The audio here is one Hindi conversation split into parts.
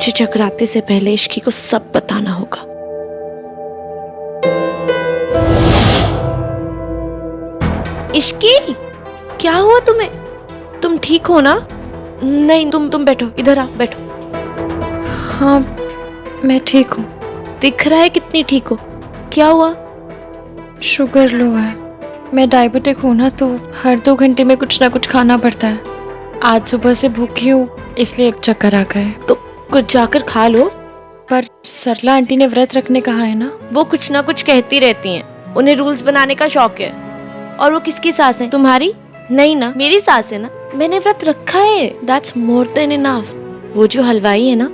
मुझे चकराते से पहले इश्की को सब बताना होगा। इश्की, क्या हुआ तुम्हें? तुम ठीक हो ना? नहीं, तुम बैठो, इधर आओ, बैठो। हाँ, मैं ठीक हूँ। दिख रहा है कितनी ठीक हो। क्या हुआ? शुगर लो है। मैं डायबिटिक हूँ ना, तो हर 2 घंटे में कुछ ना कुछ खाना पड़ता है। आज सुबह से भूखी हूँ, इसलिए एक चक्कर आ गए। तो कुछ जाकर खा लो। पर सरला आंटी ने व्रत रखने कहा है ना। वो कुछ ना कुछ कहती रहती हैं। उन्हें रूल्स बनाने का शौक है। और वो किसकी सास है? तुम्हारी? नहीं ना, मेरी सास है ना। मैंने व्रत रखा है, दैट्स मोर देन इनफ। वो जो हलवाई है ना,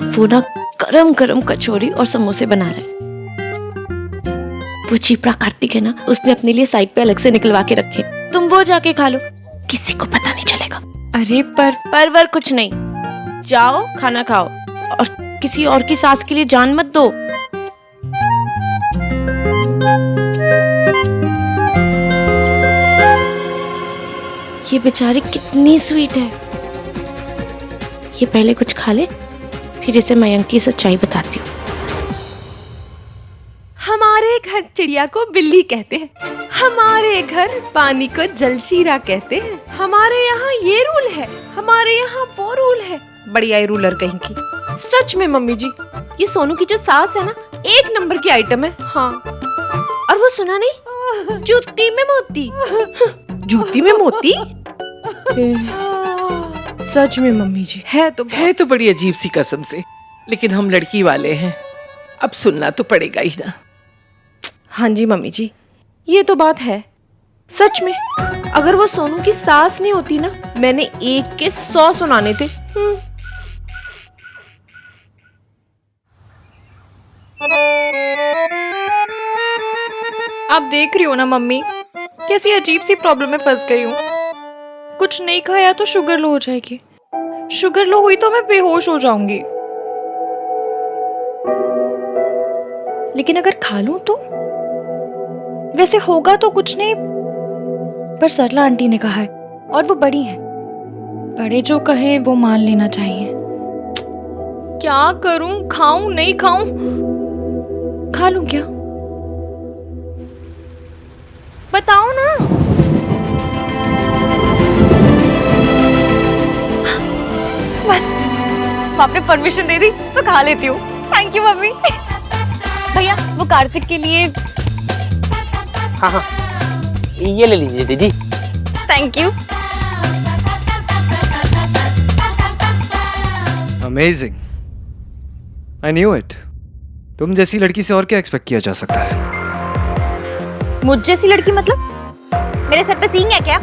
वो ना गरम गरम कचौरी और समोसे बना रहा है। वो चीपड़ा कार्तिक है ना, उसने अपने लिए साइड पे अलग से निकलवा के रखे। तुम वो जाके खा लो, किसी को पता नहीं चलेगा। अरे पर कुछ नहीं, जाओ खाना खाओ और किसी और की सास के लिए जान मत दो। ये बेचारी कितनी स्वीट है। ये पहले कुछ खा ले, फिर इसे मयंक की सच्चाई बताती हूँ। हमारे घर चिड़िया को बिल्ली कहते हैं, हमारे घर पानी को जलशीरा कहते हैं, हमारे यहाँ ये रूल है, हमारे यहाँ वो रूल है। बढ़िया रूलर कहीं की। सच में मम्मी जी, ये सोनू की जो सास है ना, 1 नंबर की आइटम है। हाँ, और वो सुना नहीं, जूती में मोती। जूती में मोती? सच में मम्मी जी, है तो बड़ी अजीब सी कसम से, लेकिन हम लड़की वाले हैं, अब सुनना तो पड़ेगा ही ना। हाँ जी मम्मी जी, ये तो बात है। सच में अगर वो सोनू की सास नहीं होती ना, मैंने 1 के 100 सुनाने थे। आप देख रही हो ना मम्मी, कैसी अजीब सी प्रॉब्लम में फंस गई हूँ। कुछ नहीं खाया तो शुगर लो हो जाएगी, शुगर लो हुई तो मैं बेहोश हो जाऊंगी। लेकिन अगर खा लूं तो? वैसे होगा तो कुछ नहीं, पर सरला आंटी ने कहा है और वो बड़ी है, बड़े जो कहें वो मान लेना चाहिए। क्या करूं, खाऊं नहीं खाऊं? खा लूं क्या? बताओ ना। बस आपने परमिशन दे दी तो खा लेती हूँ। Thank you mummy. भैया वो कार्तिक के लिए। हाँ, ये ले लीजिए दीदी। Thank you. Amazing, I knew it. तुम जैसी लड़की से और क्या एक्सपेक्ट किया जा सकता है? मुझ जैसी लड़की मतलब? मेरे सर पे सींग है क्या?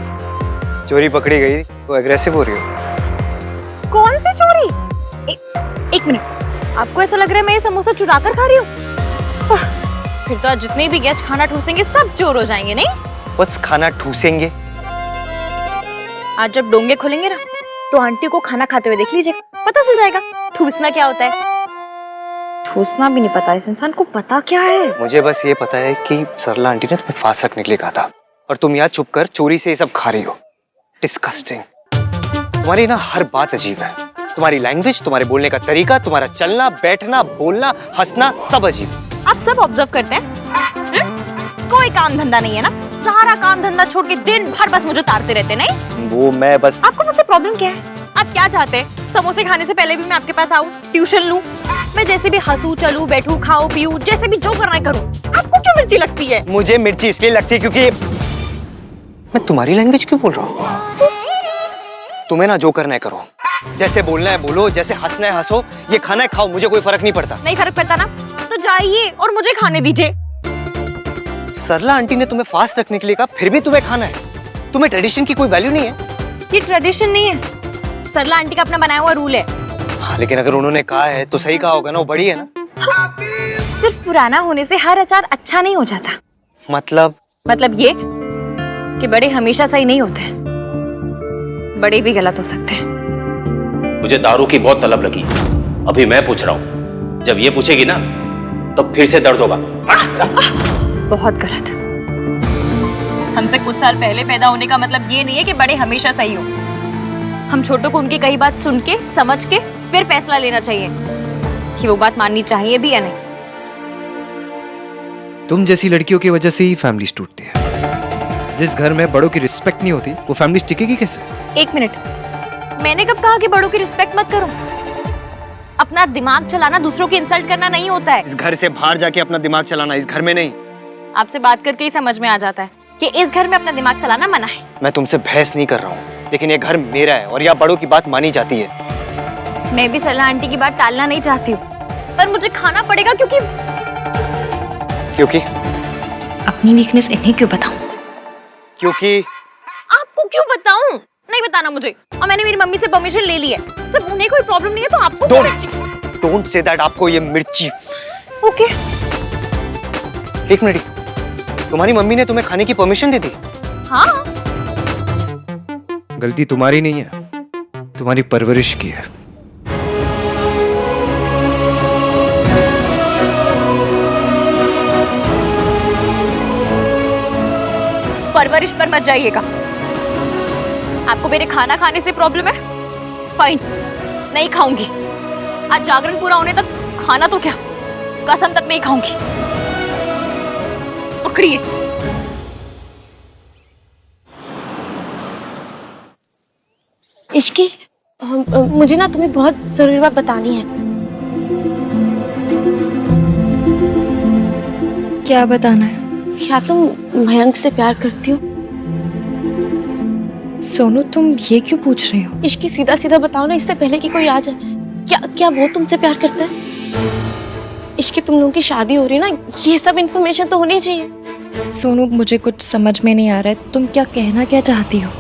चोरी पकड़ी गई तो एग्रेसिव हो रही हो। कौन सी चोरी? एक मिनट, आपको ऐसा लग रहा है मैं ये समोसा चुरा कर खा रही हूँ? फिर तो आज जितने भी गेस्ट खाना ठूसेंगे सब चोर हो जाएंगे, नहीं? What's खाना ठूसेंगे? आज जब डोंगे खोलेंगे ना, तो आंटी को खाना खाते हुए देख लीजिए, पता चल जाएगा ठूसना क्या होता है। ठूसना भी नहीं पता इस इंसान को, पता क्या है? मुझे बस ये पता है कि सरला आंटी ने तुम्हें फास्ट रखने के लिए कहा था, और तुम यहाँ छुप कर चोरी से ये सब खा रही हो। डिस्कस्टिंग। तुम्हारी ना हर बात अजीब है। तुम्हारी लैंग्वेज, तुम्हारे बोलने का तरीका, तुम्हारा चलना बैठना बोलना हंसना सब अजीब। आप सब ऑब्जर्व करते हैं? कोई काम धंधा नहीं है ना? सारा काम धंधा छोड़ के दिन भर बस मुझे तारते रहते, नहीं? वो मैं बस। आपको मुझसे प्रॉब्लम क्या है? आप क्या चाहते हैं? समोसे खाने से पहले भी मैं आपके पास आऊं, ट्यूशन लूं, मैं जैसे भी हंसू चलूं बैठूं खाऊं पीऊं, जैसे भी जो करना है करूं। आपको क्यों मिर्ची लगती है? मुझे मिर्ची इसलिए लगती है क्योंकि मैं तुम्हारी लैंग्वेज क्यों बोल रहा हूँ? तुम्हें ना जो करना है करो, जैसे बोलना है बोलो, जैसे हंसना है हंसो, ये खाना है खाओ, मुझे कोई फर्क नहीं पड़ता। नहीं फर्क पड़ता ना, तो जाइए और मुझे खाने दीजिए। सरला आंटी ने तुम्हें फास्ट रखने के लिए कहा, फिर भी तुम्हें खाना है। तुम्हें ट्रेडिशन की कोई वैल्यू नहीं है? ये ट्रेडिशन नहीं है, सरला आंटी का अपना बनाया हुआ रूल है। हाँ, लेकिन अगर उन्होंने कहा है तो सही कहा होगा ना, वो बड़ी है ना। सिर्फ पुराना होने से हर अचार अच्छा नहीं हो जाता। मतलब ये कि बड़े हमेशा सही नहीं होते, बड़े भी गलत हो सकते हैं। मुझे दारू की बहुत तलब लगी, अभी मैं पूछ रहा हूँ, जब ये पूछेगी ना तब फिर से दर्द होगा। बहुत गलत। हमसे कुछ साल पहले पैदा होने का मतलब ये नहीं है कि बड़े हमेशा सही हो। हम छोटों को उनकी कई बात सुन के समझ के फिर फैसला लेना चाहिए कि वो बात माननी चाहिए भी या नहीं। तुम जैसी लड़कियों की वजह से ही फैमिलीज टूटती है। जिस घर में बड़ों की रिस्पेक्ट नहीं होती वो फैमिलीज टिकेगी कैसे? एक मिनट, मैंने कब कहा कि बड़ों की रिस्पेक्ट मत करो? अपना दिमाग चलाना दूसरों की इंसल्ट करना नहीं होता है। इस घर से बाहर जाके अपना दिमाग चलाना, इस घर में नहीं। आपसे बात करके ही समझ में आ जाता है कि इस घर में अपना दिमाग चलाना मना है। मैं तुमसे बहस नहीं कर रहा हूँ, लेकिन ये घर मेरा है और यहाँ बड़ों की बात मानी जाती है। मैं भी सरला आंटी की बात टालना नहीं चाहती हूँ, पर मुझे खाना पड़ेगा क्योंकि अपनी वीकनेस इन्हें क्यों बताऊं? क्योंकि आपको क्यों बताऊं? नहीं बताना मुझे। और मैंने मेरी मम्मी से परमिशन ले ली है। जब उन्हें कोई प्रॉब्लम नहीं है तो आपको क्यों मिर्ची? Don't say that. आपको ये मिर्ची। ओके। एक मिनट, तुम्हारी मम्मी ने तुम्हें खाने की परमिशन दे दी? हाँ। गलती तुम्हारी नहीं है, तुम्हारी परवरिश की है। परवरिश पर मत जाइएगा। आपको मेरे खाना खाने से प्रॉब्लम है? फाइन, नहीं खाऊंगी। आज जागरण पूरा होने तक खाना तो क्या, कसम तक नहीं खाऊंगी। पकड़िए। इश्की, मुझे ना तुम्हें बहुत जरूरी बात बतानी है। क्या बताना है? क्या तुम मयंक से प्यार करती हो? सोनू, तुम ये क्यों पूछ रही हो? इश्की, सीधा सीधा बताओ ना, इससे पहले कि कोई आ जाए। क्या वो तुमसे प्यार करता है? इश्की, तुम लोगों की शादी हो रही है ना, ये सब इन्फॉर्मेशन तो होनी चाहिए। सोनू, मुझे कुछ समझ में नहीं आ रहा है। तुम क्या कहना क्या चाहती हो?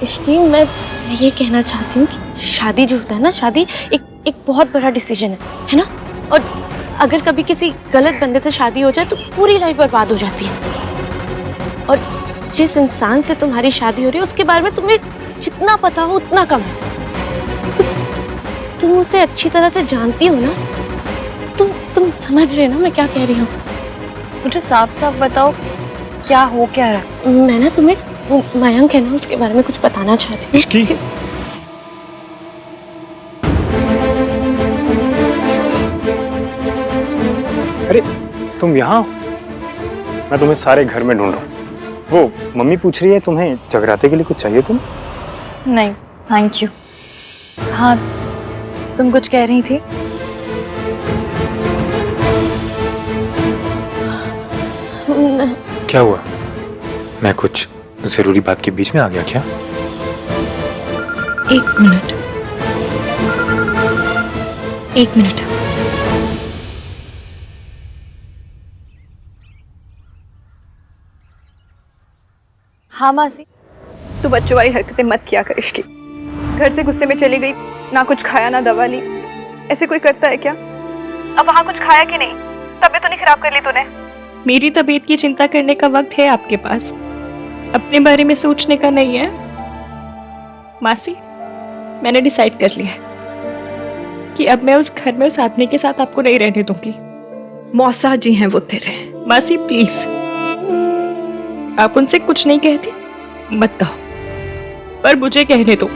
इश्की, मैं ये कहना चाहती हूँ कि शादी जो होता है ना, शादी एक बहुत बड़ा डिसीजन है ना? और अगर कभी किसी गलत बंदे से शादी हो जाए तो पूरी लाइफ बर्बाद हो जाती है। और जिस इंसान से तुम्हारी शादी हो रही है उसके बारे में तुम्हें जितना पता हो उतना कम है। तुम उसे अच्छी तरह से जानती हो ना? तुम समझ रहे ना मैं क्या कह रही हूँ? मुझे साफ साफ बताओ, क्या हो क्या रहा? मैं ना तुम्हें वो मयंक है ना, उसके बारे में कुछ बताना चाहती हूँ। इश्की, अरे तुम यहाँ हो? मैं तुम्हें सारे घर में ढूंढ रहा हूँ। वो मम्मी पूछ रही है तुम्हें जगराते के लिए कुछ चाहिए तुम? नहीं, थैंक यू। हाँ, तुम कुछ कह रही थी? क्या हुआ? मैं कुछ जरूरी बात के बीच में आ गया क्या? एक मिनट। हाँ मासी। तू बच्चों वाली हरकतें मत किया कर इश्की। घर से गुस्से में चली गई, ना कुछ खाया ना दवा ली। ऐसे कोई करता है क्या? अब वहाँ कुछ खाया कि नहीं? तबीयत तो नहीं खराब कर ली तूने? मेरी तबीयत की चिंता करने का वक्त है आपके पास, अपने बारे में सोचने का नहीं है। मासी, मैंने डिसाइड कर लिया है कि अब मैं उस घर में उस आदमी के साथ आपको नहीं रहने दूंगी। मौसा जी हैं वो तेरे। मासी प्लीज, आप उनसे कुछ नहीं कहती, मत कहो, पर मुझे कहने दो।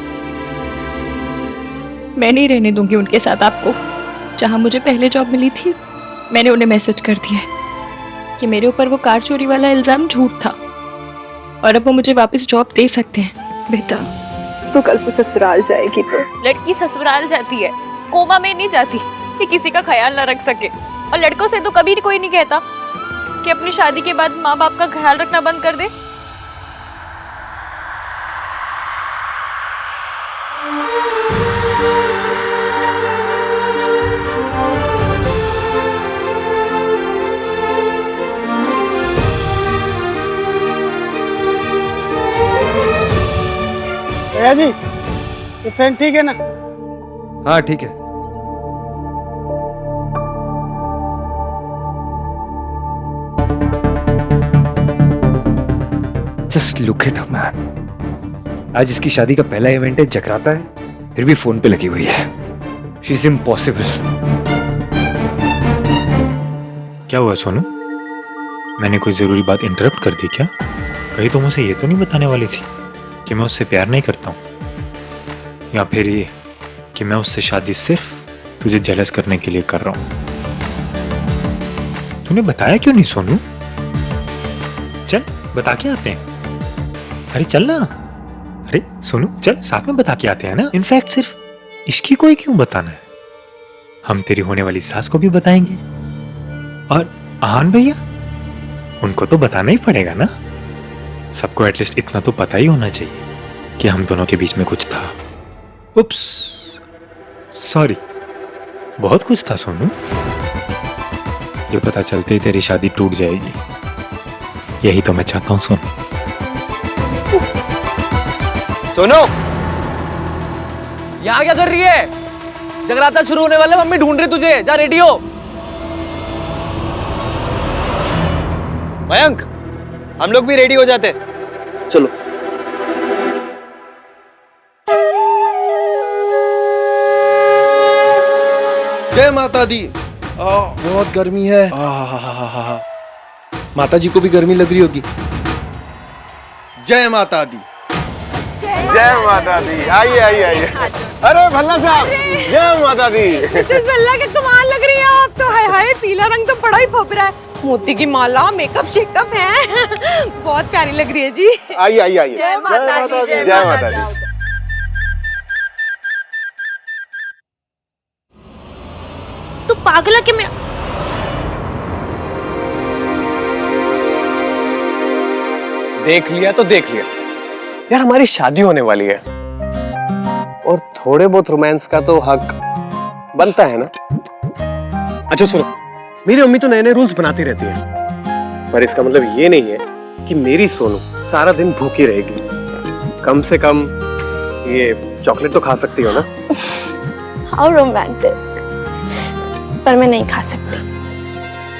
मैं नहीं रहने दूंगी उनके साथ आपको। जहां मुझे पहले जॉब मिली थी, मैंने उन्हें मैसेज कर दिया है कि मेरे ऊपर वो कार चोरी वाला इल्जाम झूठ था और अब वो मुझे वापस जॉब दे सकते हैं। बेटा, तू कल को ससुराल जाएगी तो? लड़की ससुराल जाती है, कोमा में नहीं जाती कि किसी का ख्याल ना रख सके। और लड़कों से तो कभी कोई नहीं कहता कि अपनी शादी के बाद माँ बाप का ख्याल रखना बंद कर दे। भैया जी, ये फैन ठीक है ना? हाँ ठीक है। Just look at her man. आज इसकी शादी का पहला इवेंट है, जगराता है, फिर भी फोन पे लगी हुई है। She is impossible. क्या हुआ सोनू? मैंने कोई जरूरी बात इंटरप्ट कर दी क्या? कहीं तुम उसे ये तो नहीं बताने वाली थी कि मैं उससे प्यार नहीं करता हूँ? या फिर ये कि मैं उससे शादी सिर्फ तुझे जेलस करने के लिए कर रहा हूं? तूने बताया क्यों नहीं सोनू? चल बता के आते हैं। अरे चल ना। अरे सोनू चल साथ में बता के आते हैं ना। इनफैक्ट सिर्फ इसकी कोई क्यों बताना है, हम तेरी होने वाली सास को भी बताएंगे और आहान भैया उनको तो बताना ही पड़ेगा ना। सबको एटलीस्ट इतना तो पता ही होना चाहिए कि हम दोनों के बीच में कुछ था। उप्स सॉरी, बहुत कुछ था सोनू। ये पता चलते ही तेरी शादी टूट जाएगी, यही तो मैं चाहता हूं सोनू। सुनो, यहाँ क्या कर रही है? जगराता शुरू होने वाला, मम्मी ढूंढ रही तुझे, जा रेडी हो। मयंक, हम लोग भी रेडी हो जाते। चलो। जय माता दी। बहुत गर्मी है। माता जी को भी गर्मी लग रही होगी। जय माता दी। जय माता दी। आइए आइए आइए। अरे भल्ला साहब, जय माता दी। मिसेस भल्ला के कमाल लग रही है आप तो। हाय हाय, पीला रंग तो बड़ा ही फब रहा है। मोती की माला, मेकअप शेकअप है। बहुत प्यारी लग रही है जी। आइए आइए आइए। जय माता दी। जय माता दी। तू पागल है कि मैं देख लिया तो देख लिया यार, हमारी शादी होने वाली है और थोड़े बहुत रोमांस का तो हक बनता है ना। अच्छा सुनो, मेरी मम्मी तो नए नए रूल्स बनाती रहती है, पर इसका मतलब ये नहीं है कि मेरी सोनू सारा दिन भूखी रहेगी। कम से कम ये चॉकलेट तो खा सकती हो ना। हाउ रोमांटिक, पर मैं नहीं खा सकती।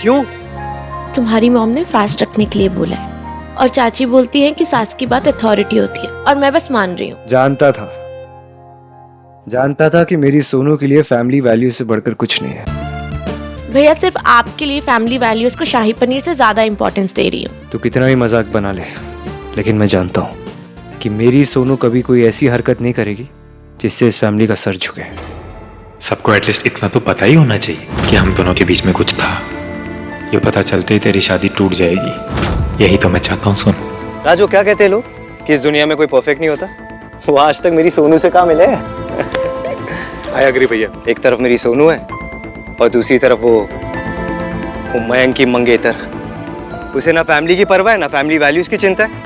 क्यों? तुम्हारी मॉम ने फास्ट रखने के लिए बोला है और चाची बोलती है कि सास की बात अथॉरिटी होती है और मैं बस मान रही हूँ। जानता था कि मेरी सोनू के लिए फैमिली वैल्यू से बढ़कर कुछ नहीं है। भैया सिर्फ आपके लिए फैमिली वैल्यूज को शाही पनीर से ज्यादा इंपॉर्टेंस दे रही हूँ। तो कितना भी मजाक बना ले, लेकिन मैं जानता हूँ कि मेरी सोनू कभी कोई ऐसी हरकत नहीं करेगी जिससे इस फैमिली का सर झुके। सबको एटलीस्ट इतना तो पता ही होना चाहिए कि हम दोनों के बीच में कुछ था। ये पता चलते ही तेरी शादी टूट जाएगी, यही तो मैं चाहता हूँ सोनू। राजू, क्या कहते हैं लोग कि इस दुनिया में कोई परफेक्ट नहीं होता? वो आज तक मेरी सोनू से कहाँ मिले। आई एग्री भैया। एक तरफ मेरी सोनू है और दूसरी तरफ वो मयंक की मंगेतर। उसे ना फैमिली की परवाह है ना फैमिली वैल्यूज की चिंता है।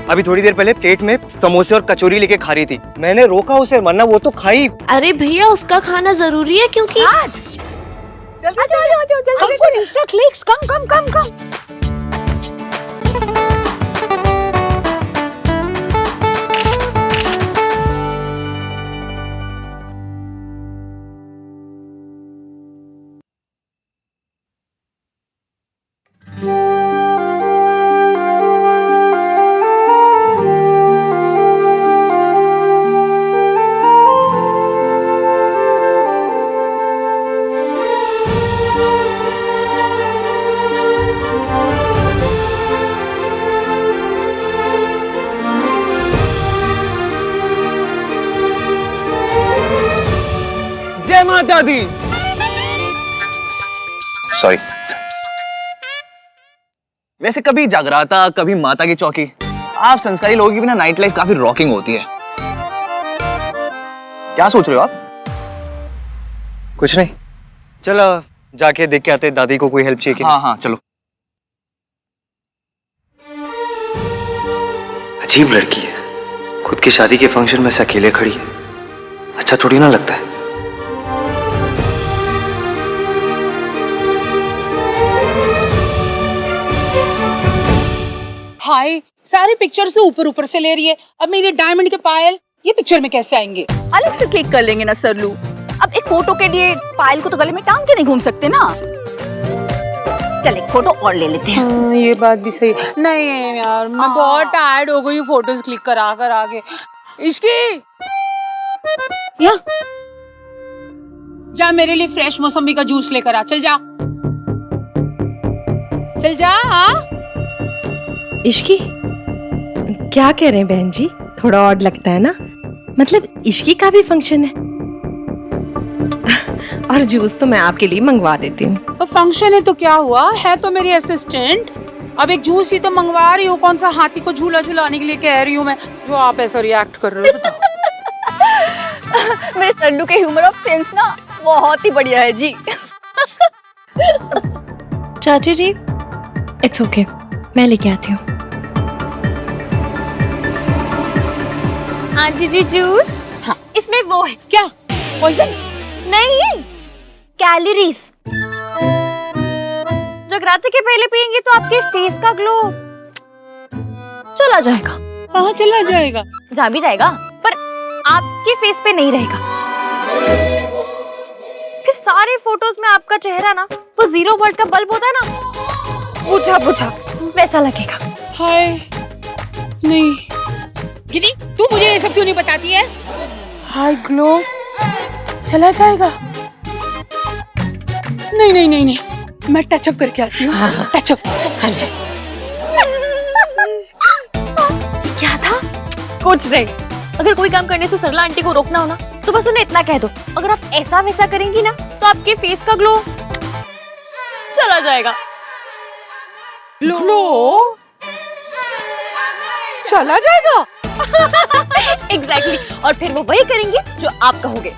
अभी थोड़ी देर पहले प्लेट में समोसे और कचौरी लेके खा रही थी, मैंने रोका उसे, वरना वो तो खाई। अरे भैया उसका खाना जरूरी है क्योंकि आज जल्दी जल्दी कम फॉर इंस्टा क्लिक्स, कम कम कम कम। जय माता दी। सॉरी। वैसे कभी जागराता, कभी माता की चौकी। आप संस्कारी लोगों की बिना नाइट लाइफ काफी रॉकिंग होती है। क्या सोच रहे हो आप? कुछ नहीं, चलो जाके देख के आते दादी को कोई हेल्प चाहिए। हाँ हाँ चलो। अजीब लड़की है, खुद की शादी के फंक्शन में से अकेले खड़ी है। अच्छा थोड़ी ना लगता है। हाय, सारी पिक्चर्स तो ऊपर ऊपर से ले रही है। अब मेरे डायमंड के पायल ये पिक्चर में कैसे आएंगे? अलग से क्लिक कर लेंगे ना सरलू। अब एक फोटो के लिए पायल को तो गले में टांग के नहीं घूम सकते ना। चल एक फोटो और ले लेते हैं। हाँ, ये बात भी सही। नहीं यार, मैं बहुत टायर्ड हो गई हूँ फोटोज क्लिक करा कर आगे। इसकी या जा मेरे लिए फ्रेश मौसमी का जूस लेकर आ। चल जा, चल जा। हाँ इश्की, क्या कह रहे हैं बहन जी? थोड़ा ऑड लगता है ना। मतलब इश्की का भी फंक्शन है। और जूस तो मैं आपके लिए मंगवा देती हूँ। तो फंक्शन है तो क्या हुआ, है तो मेरी असिस्टेंट। अब एक जूस ही तो मंगवा रही हूँ, कौन सा हाथी को झूला झूलाने के लिए कह रही हूँ मैं, जो आप ऐसा रिएक्ट कर रहे हो। बताओ। मेरे सल्लू के ह्यूमर ऑफ सेंस ना बहुत ही बढ़िया है जी। चाची जी, इट्स ओके, मैं लेके आती हूँ। आंटी जी जूस। हाँ। इसमें वो है क्या पॉइजन? नहीं, कैलोरीज। जगराते के पहले पियेंगे तो आपके फेस का ग्लो चला जाएगा। कहाँ चला जाएगा? जा भी जाएगा पर आपके फेस पे नहीं रहेगा। फिर सारे फोटोज में आपका चेहरा ना वो 0 वोल्ट का बल्ब होता है ना, बुझा बुझा वैसा लगेगा। हाय नहीं गिनी, तू मुझे ये सब क्यों नहीं बताती है? हाय ग्लो चला जाएगा? नहीं नहीं नहीं नहीं, मैं टचअप करके आती हूँ। टचअप। क्या था? कुछ नहीं। अगर कोई काम करने से सरला आंटी को रोकना हो ना तो बस उन्हें इतना कह दो, अगर आप ऐसा वैसा करेंगी ना तो आपके फेस का ग्लो चला जाएगा। ग्लो चला जाएगा? एग्जैक्टली। और फिर वो वही करेंगी जो आप कहोगे।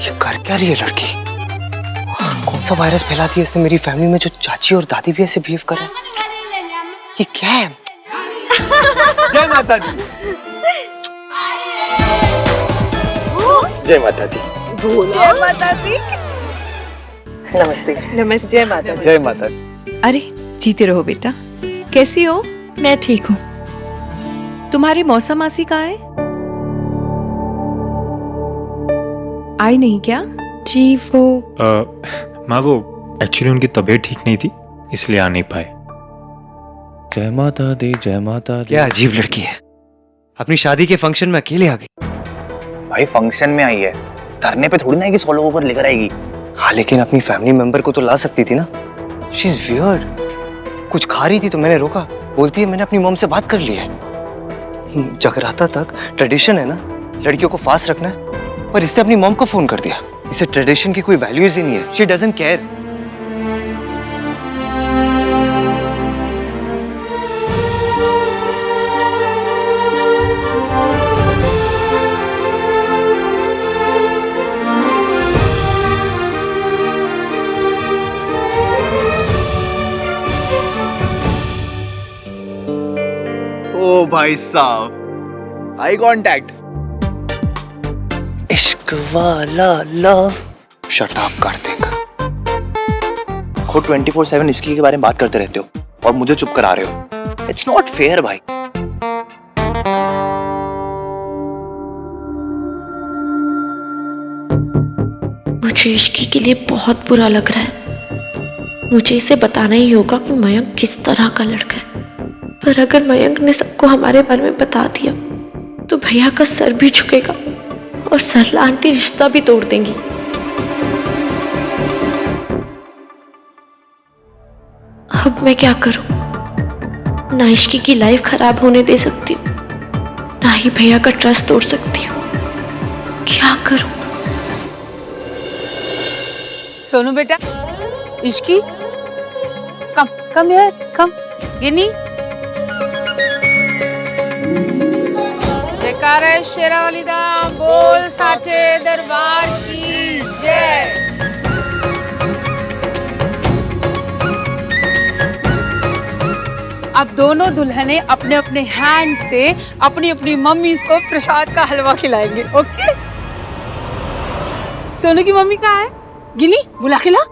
ये कर क्या रही है लड़की? कौन सा वायरस फैला दिया इसने मेरी फैमिली में जो चाची और दादी भी ऐसे बिहेव कर रहे हैं? ये क्या है? जय माता दी। जय माता दी। जय माता दी। नमस्ते। नमस्ते। जय माता दी। जय माता दी। अरे जीते रहो बेटा। कैसी हो? मैं ठीक हूँ। तुम्हारी मौसा मासी कहाँ है? आई नहीं क्या? जी वो माँ वो एक्चुअली उनकी तबीयत ठीक नहीं थी इसलिए आ नहीं पाए। जय माता दी, जय माता दी। क्या अजीब लड़की है, अपनी शादी के फंक्शन में अकेले आ गई। भाई फंक्शन में आई है, धरने पे थोड़ी ना है कि 100 लोगों को लेकर आएगी। हाँ लेकिन अपनी फैमिली मेंबर को तो ला सकती थी ना। She is weird. कुछ खा रही थी तो मैंने रोका, बोलती है मैंने अपनी मॉम से बात कर ली है। जगराता तक ट्रेडिशन है ना लड़कियों को फास्ट रखना है, पर इसने अपनी मॉम को फोन कर दिया। इसे ट्रेडिशन की कोई वैल्यूज ही नहीं है। She doesn't care. ओ भाई साहब, आई कांटेक्ट। इश्क वाला लव। शट अप कर देगा। खुद 24/7 इसकी के बारे में बात करते रहते हो और मुझे चुप करा रहे हो। इट्स नॉट फेयर भाई। मुझे इश्की के लिए बहुत बुरा लग रहा है। मुझे इसे बताना ही होगा कि मयंक किस तरह का लड़का है। पर अगर मयंक ने सबको हमारे बारे में बता दिया तो भैया का सर भी झुकेगा और सरला आंटी रिश्ता भी तोड़ देंगी। अब मैं क्या करूं? ना इश्की की लाइफ खराब होने दे सकती हूँ, ना ही भैया का ट्रस्ट तोड़ सकती हूँ। क्या करूं? सोनू बेटा, इश्की कम कम यार कम। गिनी जयकारा शेरावाली दा बोल साचे दरबार की जय। अब दोनों दुल्हने अपने अपने हैंड से अपनी अपनी मम्मी को प्रसाद का हलवा खिलाएंगे। ओके? सोनू की मम्मी कहाँ है? गिनी बुला खिला।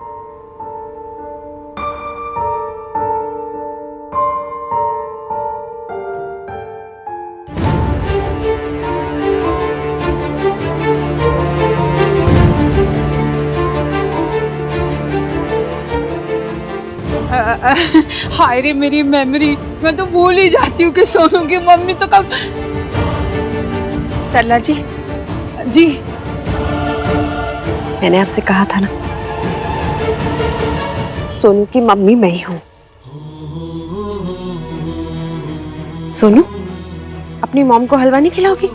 हाय रे मेरी मेमोरी, मैं तो भूल ही जाती हूँ कि सोनू की मम्मी तो कब। सरला जी, जी मैंने आपसे कहा था ना, सोनू की मम्मी मैं ही हूं। सोनू, अपनी मॉम को हलवा नहीं खिलाओगी?